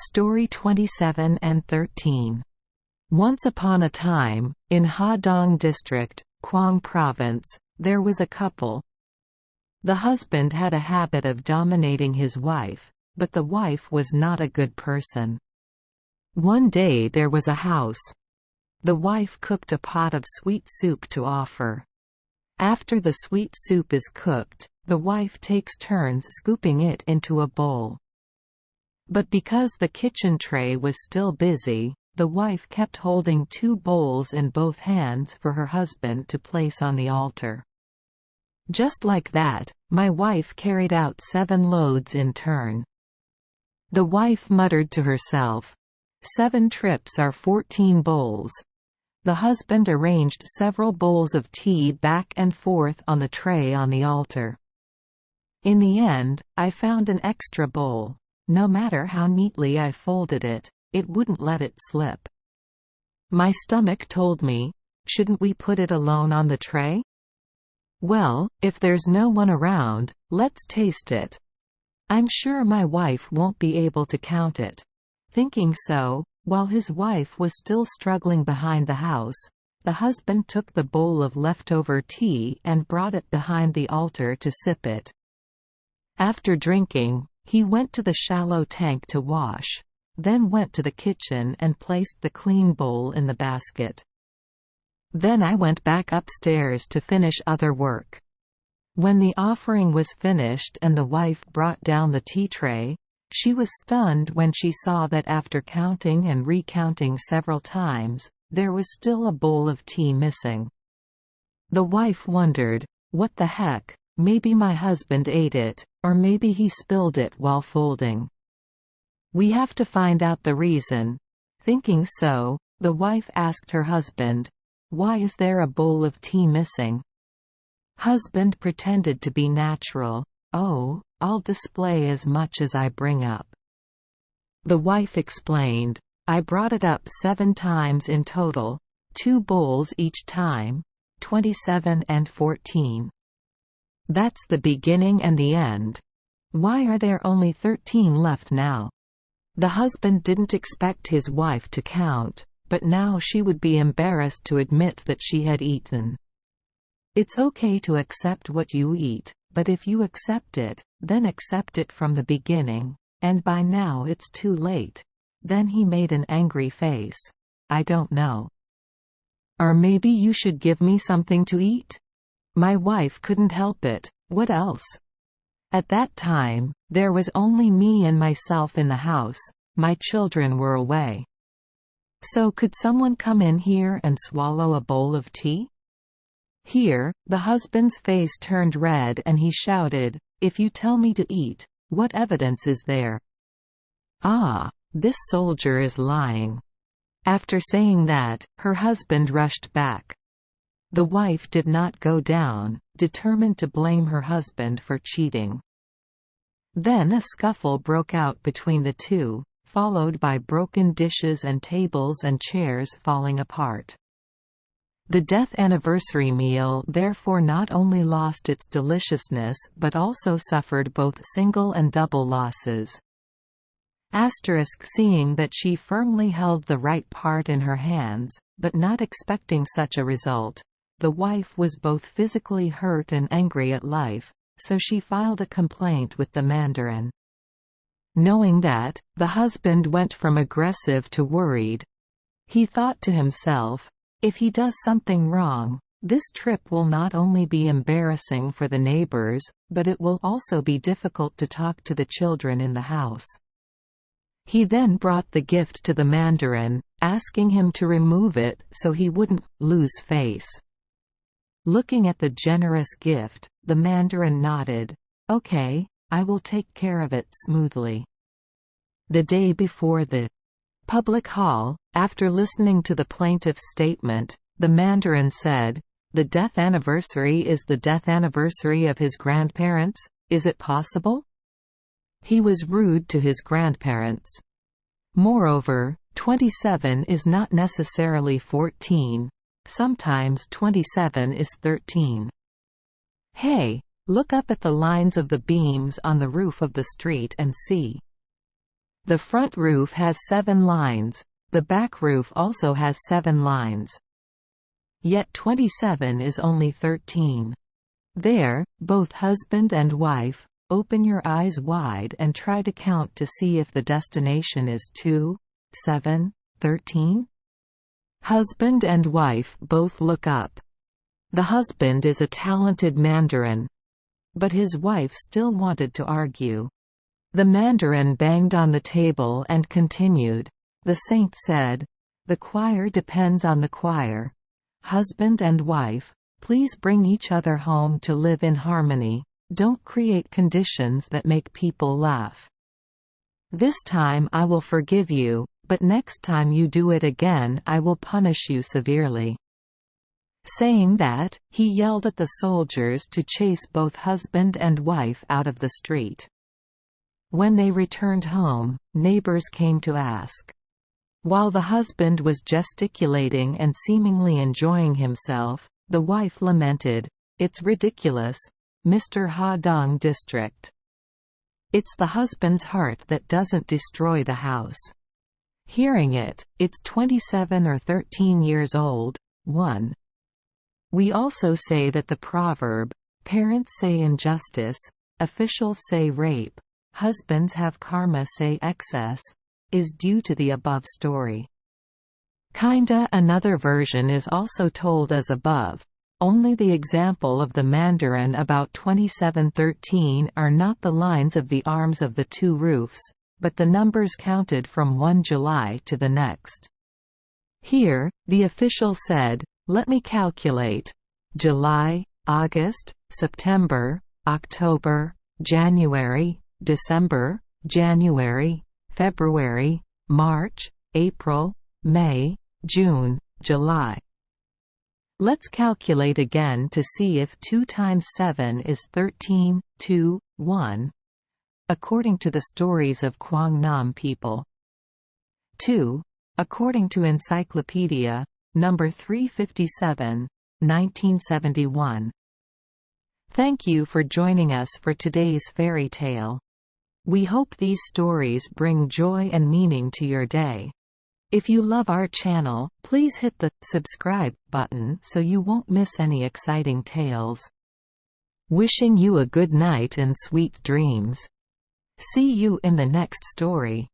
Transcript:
Story 27 and 13. Once upon a time, in Ha Dong District, Quang Province, there was a couple. The husband had a habit of dominating his wife, but the wife was not a good person. One day there was a house. The wife cooked a pot of sweet soup to offer. After the sweet soup is cooked, the wife takes turns scooping it into a bowl. But because the kitchen tray was still busy, the wife kept holding two bowls in both hands for her husband to place on the altar. Just like that, my wife carried out 7 loads in turn. The wife muttered to herself, 7 trips are 14 bowls. The husband arranged several bowls of tea back and forth on the tray on the altar. In the end, I found an extra bowl. No matter how neatly I folded it, it wouldn't let it slip. My stomach told me, shouldn't we put it alone on the tray? Well, if there's no one around, let's taste it. I'm sure my wife won't be able to count it. Thinking so, while his wife was still struggling behind the house, the husband took the bowl of leftover tea and brought it behind the altar to sip it. After drinking, he went to the shallow tank to wash, then went to the kitchen and placed the clean bowl in the basket. Then I went back upstairs to finish other work. When the offering was finished and the wife brought down the tea tray, she was stunned when she saw that after counting and recounting several times, there was still a bowl of tea missing. The wife wondered, what the heck, maybe my husband ate it, or maybe he spilled it while folding. We have to find out the reason. Thinking so, the wife asked her husband, why is there a bowl of tea missing? Husband pretended to be natural. Oh, I'll display as much as I bring up. The wife explained, I brought it up 7 times in total, 2 bowls each time, 27 and 14. That's the beginning and the end. Why are there only 13 left now? The husband didn't expect his wife to count, but now she would be embarrassed to admit that she had eaten. It's okay to accept what you eat, but if you accept it, then accept it from the beginning, and by now it's too late. Then he made an angry face. I don't know. Or maybe you should give me something to eat? My wife couldn't help it. What else? At that time, there was only me and myself in the house. My children were away. So could someone come in here and swallow a bowl of tea? Here, the husband's face turned red and he shouted, if you tell me to eat, what evidence is there? Ah, this soldier is lying. After saying that, her husband rushed back. The wife did not go down, determined to blame her husband for cheating. Then a scuffle broke out between the two, followed by broken dishes and tables and chairs falling apart. The death anniversary meal therefore not only lost its deliciousness but also suffered both single and double losses. Seeing that she firmly held the right part in her hands, but not expecting such a result, the wife was both physically hurt and angry at life, so she filed a complaint with the mandarin. Knowing that, the husband went from aggressive to worried. He thought to himself, if he does something wrong, this trip will not only be embarrassing for the neighbors, but it will also be difficult to talk to the children in the house. He then brought the gift to the mandarin, asking him to remove it so he wouldn't lose face. Looking at the generous gift, the mandarin nodded. Okay, I will take care of it smoothly. The day before the public hall, after listening to the plaintiff's statement, the mandarin said, the death anniversary is the death anniversary of his grandparents, is it possible? He was rude to his grandparents. Moreover, 27 is not necessarily 14. Sometimes 27 is 13. Hey, look up at the lines of the beams on the roof of the street and see. The front roof has 7 lines, the back roof also has 7 lines. Yet 27 is only 13. There, both husband and wife, open your eyes wide and try to count to see if the destination is 2, 7, 13? Husband and wife both look up. The husband is a talented Mandarin, but his wife still wanted to argue. The Mandarin banged on the table and continued. The saint said, "The choir depends on the choir. Husband and wife, please bring each other home to live in harmony. Don't create conditions that make people laugh. This time I will forgive you, but next time you do it again I will punish you severely." Saying that, he yelled at the soldiers to chase both husband and wife out of the street. When they returned home, neighbors came to ask. While the husband was gesticulating and seemingly enjoying himself, the wife lamented, "It's ridiculous, Mr. Ha Dong District. It's the husband's heart that doesn't destroy the house." Hearing it, "It's 27 or 13 years old, 1. We also say that the proverb, "Parents say injustice, officials say rape, husbands have karma say excess," is due to the above story. Kinda another version is also told as above. Only the example of the Mandarin about 2713 are not the lines of the arms of the 2 roofs, but the numbers counted from 1 July to the next. Here, the official said, "Let me calculate. July, August, September, October, January, December, January, February, March, April, May, June, July. Let's calculate again to see if 2 times 7 is 13, 2, 1, according to the stories of Quang Nam people. 2, according to Encyclopedia, number 357, 1971. Thank you for joining us for today's fairy tale. We hope these stories bring joy and meaning to your day. If you love our channel, please hit the subscribe button so you won't miss any exciting tales. Wishing you a good night and sweet dreams. See you in the next story.